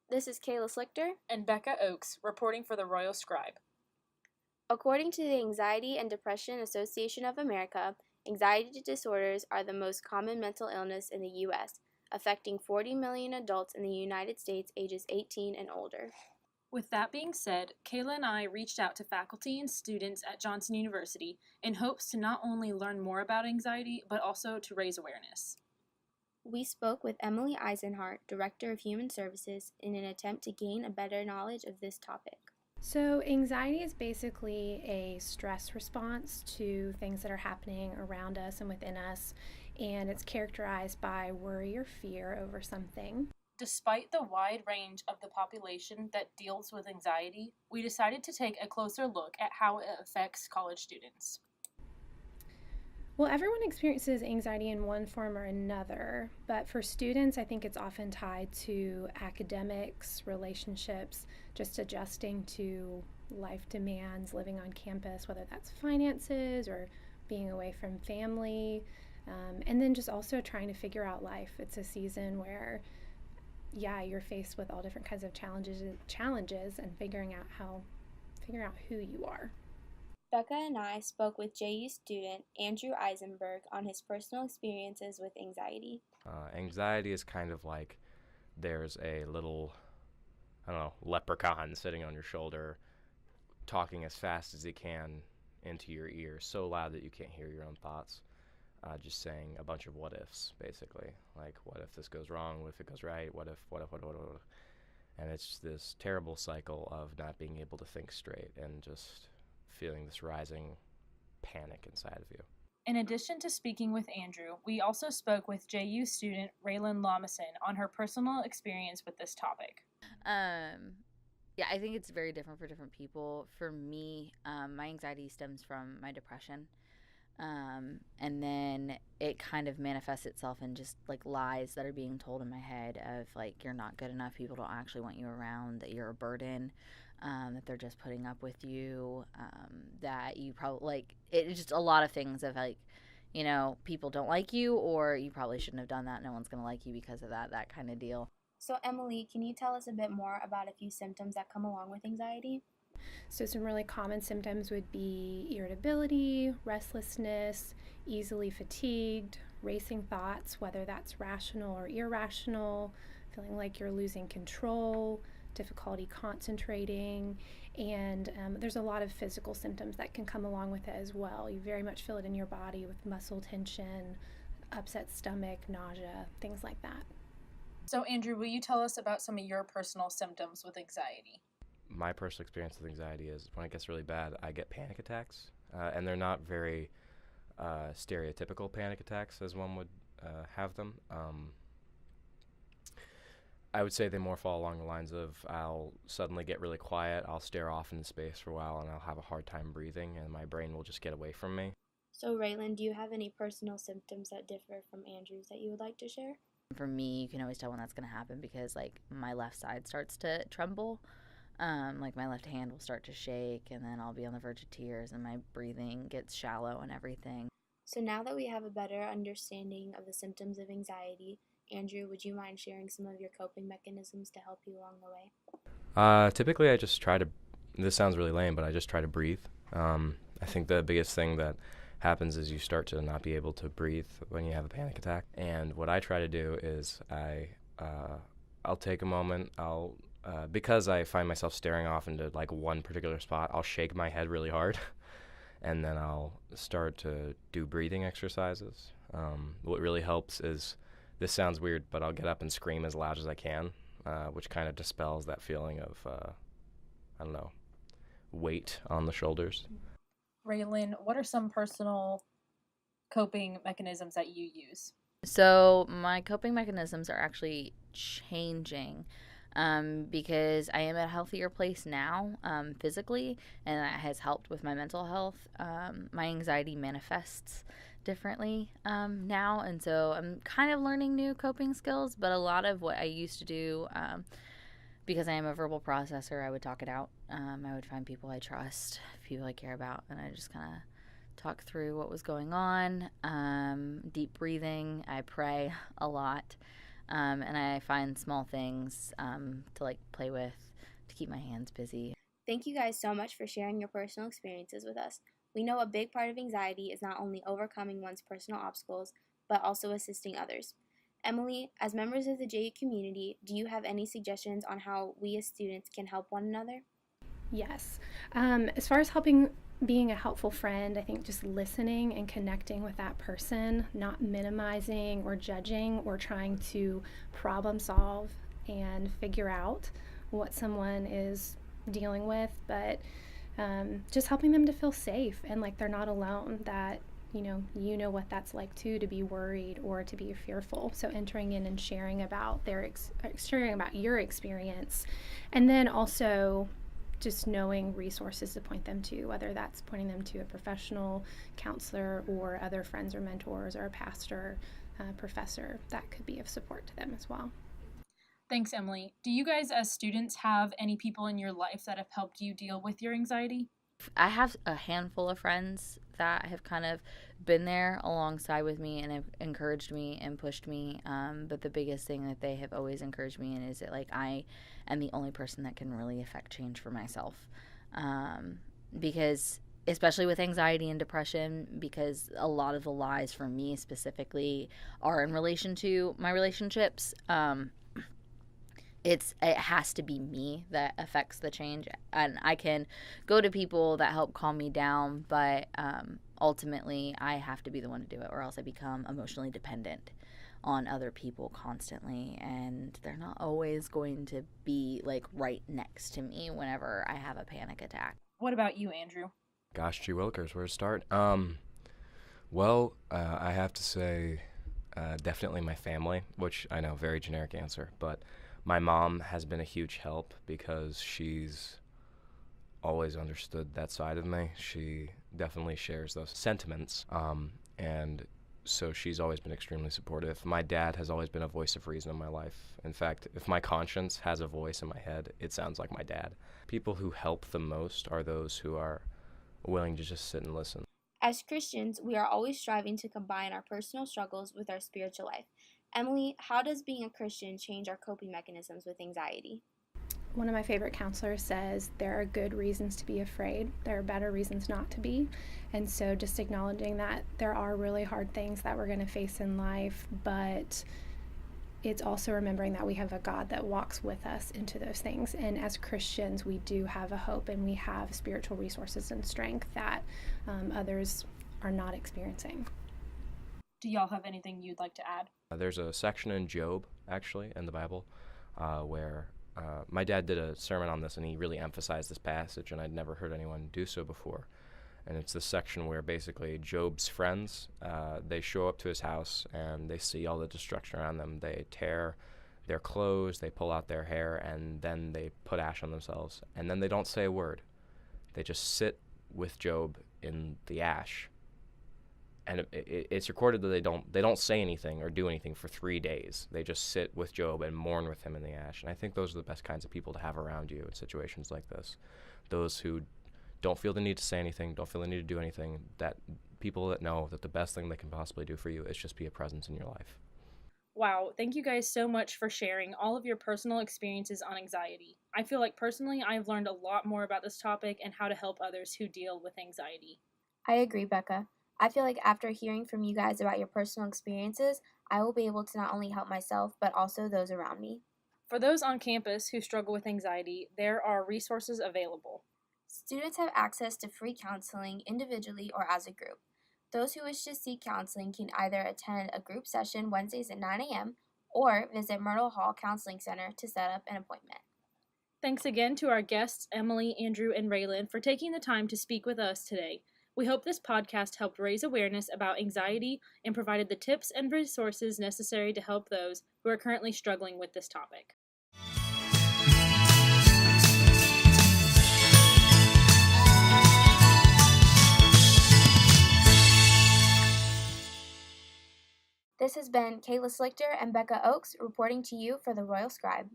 This is Kayla Slichter and Bekah Oakes, reporting for the Royal Scribe. According to the Anxiety and Depression Association of America, anxiety disorders are the most common mental illness in the U.S., affecting 40 million adults in the United States ages 18 and older. With that being said, Kayla and I reached out to faculty and students at Johnson University in hopes to not only learn more about anxiety, but also to raise awareness. We spoke with Emily Eisenhart, Director of Human Services, in an attempt to gain a better knowledge of this topic. So, anxiety is basically a stress response to things that are happening around us and within us, and it's characterized by worry or fear over something. Despite the wide range of the population that deals with anxiety, we decided to take a closer look at how it affects college students. Well, everyone experiences anxiety in one form or another, but for students, I think it's often tied to academics, relationships, just adjusting to life demands, living on campus, whether that's finances or being away from family, and then just also trying to figure out life. It's a season where, you're faced with all different kinds of challenges, and figuring out who you are. Bekah and I spoke with JU student Andrew Eisenberg on his personal experiences with anxiety. Anxiety is kind of like there's a little, leprechaun sitting on your shoulder, talking as fast as he can into your ear, so loud that you can't hear your own thoughts. Just saying a bunch of what ifs, basically. Like, what if this goes wrong? What if it goes right? What if? And it's this terrible cycle of not being able to think straight and just feeling this rising panic inside of you. In addition to speaking with Andrew, we also spoke with JU student Raylan Lawmason on her personal experience with this topic. I think it's very different for different people. For me, my anxiety stems from my depression. And then it kind of manifests itself in just like lies that are being told in my head of like, you're not good enough, people don't actually want you around, that you're a burden, that they're just putting up with you, that you probably, like, it's just a lot of things of like, people don't like you, or you probably shouldn't have done that, no one's going to like you because of that kind of deal. So Emily, can you tell us a bit more about a few symptoms that come along with anxiety? So some really common symptoms would be irritability, restlessness, easily fatigued, racing thoughts, whether that's rational or irrational, feeling like you're losing control, difficulty concentrating, and there's a lot of physical symptoms that can come along with it as well. You very much feel it in your body with muscle tension, upset stomach, nausea, things like that. So Andrew, will you tell us about some of your personal symptoms with anxiety? My personal experience with anxiety is when it gets really bad, I get panic attacks, and they're not very stereotypical panic attacks as one would have them. I would say they more fall along the lines of I'll suddenly get really quiet, I'll stare off into space for a while, and I'll have a hard time breathing, and my brain will just get away from me. So Raylan, do you have any personal symptoms that differ from Andrew's that you would like to share? For me, you can always tell when that's going to happen because like my left side starts to tremble. Like my left hand will start to shake, and then I'll be on the verge of tears, and my breathing gets shallow and everything. So now that we have a better understanding of the symptoms of anxiety, Andrew, would you mind sharing some of your coping mechanisms to help you along the way? Typically, I just try to, this sounds really lame, but I just try to breathe. I think the biggest thing that happens is you start to not be able to breathe when you have a panic attack. And what I try to do is I'll take a moment, because I find myself staring off into like one particular spot, I'll shake my head really hard, and then I'll start to do breathing exercises. What really helps is, this sounds weird, but I'll get up and scream as loud as I can, which kind of dispels that feeling of, weight on the shoulders. Raylan, what are some personal coping mechanisms that you use? So my coping mechanisms are actually changing. Because I am at a healthier place now, physically, and that has helped with my mental health. My anxiety manifests differently now, and so I'm kind of learning new coping skills, but a lot of what I used to do, because I am a verbal processor, I would talk it out. I would find people I trust, people I care about, and I just kind of talk through what was going on. Deep breathing, I pray a lot. And I find small things to like play with to keep my hands busy. Thank you guys so much for sharing your personal experiences with us. We know a big part of anxiety is not only overcoming one's personal obstacles, but also assisting others. Emily, as members of the JU community, do you have any suggestions on how we as students can help one another? Yes. As far as being a helpful friend, I think just listening and connecting with that person, not minimizing or judging or trying to problem solve and figure out what someone is dealing with, but just helping them to feel safe and like they're not alone, that you know what that's like too, to be worried or to be fearful. So entering in and sharing about sharing about your experience, and then also just knowing resources to point them to, whether that's pointing them to a professional counselor or other friends or mentors or a pastor, professor, that could be of support to them as well. Thanks, Emily. Do you guys as students have any people in your life that have helped you deal with your anxiety? I have a handful of friends that have kind of been there alongside with me and have encouraged me and pushed me. But the biggest thing that they have always encouraged me in is that like I am the only person that can really affect change for myself. Because especially with anxiety and depression, because a lot of the lies for me specifically are in relation to my relationships. It has to be me that affects the change, and I can go to people that help calm me down, but ultimately I have to be the one to do it, or else I become emotionally dependent on other people constantly, and they're not always going to be like right next to me whenever I have a panic attack. What about you, Andrew? Gosh, gee willikers, where to start? I have to say definitely my family, which I know, very generic answer, but my mom has been a huge help because she's always understood that side of me. She definitely shares those sentiments, and so she's always been extremely supportive. My dad has always been a voice of reason in my life. In fact, if my conscience has a voice in my head, it sounds like my dad. People who help the most are those who are willing to just sit and listen. As Christians, we are always striving to combine our personal struggles with our spiritual life. Emily, how does being a Christian change our coping mechanisms with anxiety? One of my favorite counselors says there are good reasons to be afraid. There are better reasons not to be. And so just acknowledging that there are really hard things that we're going to face in life, but it's also remembering that we have a God that walks with us into those things. And as Christians, we do have a hope and we have spiritual resources and strength that others are not experiencing. Do y'all have anything you'd like to add? There's a section in Job, actually, in the Bible, where my dad did a sermon on this, and he really emphasized this passage, and I'd never heard anyone do so before. And it's this section where basically Job's friends, they show up to his house, and they see all the destruction around them. They tear their clothes, they pull out their hair, and then they put ash on themselves. And then they don't say a word. They just sit with Job in the ash. And it's recorded that they don't say anything or do anything for 3 days. They just sit with Job and mourn with him in the ash. And I think those are the best kinds of people to have around you in situations like this. Those who don't feel the need to say anything, don't feel the need to do anything, that people that know that the best thing they can possibly do for you is just be a presence in your life. Wow, thank you guys so much for sharing all of your personal experiences on anxiety. I feel like personally I've learned a lot more about this topic and how to help others who deal with anxiety. I agree, Becca. I feel like after hearing from you guys about your personal experiences, I will be able to not only help myself, but also those around me. For those on campus who struggle with anxiety, there are resources available. Students have access to free counseling individually or as a group. Those who wish to seek counseling can either attend a group session Wednesdays at 9 a.m. or visit Myrtle Hall Counseling Center to set up an appointment. Thanks again to our guests, Emily, Andrew, and Raylan, for taking the time to speak with us today. We hope this podcast helped raise awareness about anxiety and provided the tips and resources necessary to help those who are currently struggling with this topic. This has been Kayla Slichter and Becca Oakes reporting to you for the Royal Scribe.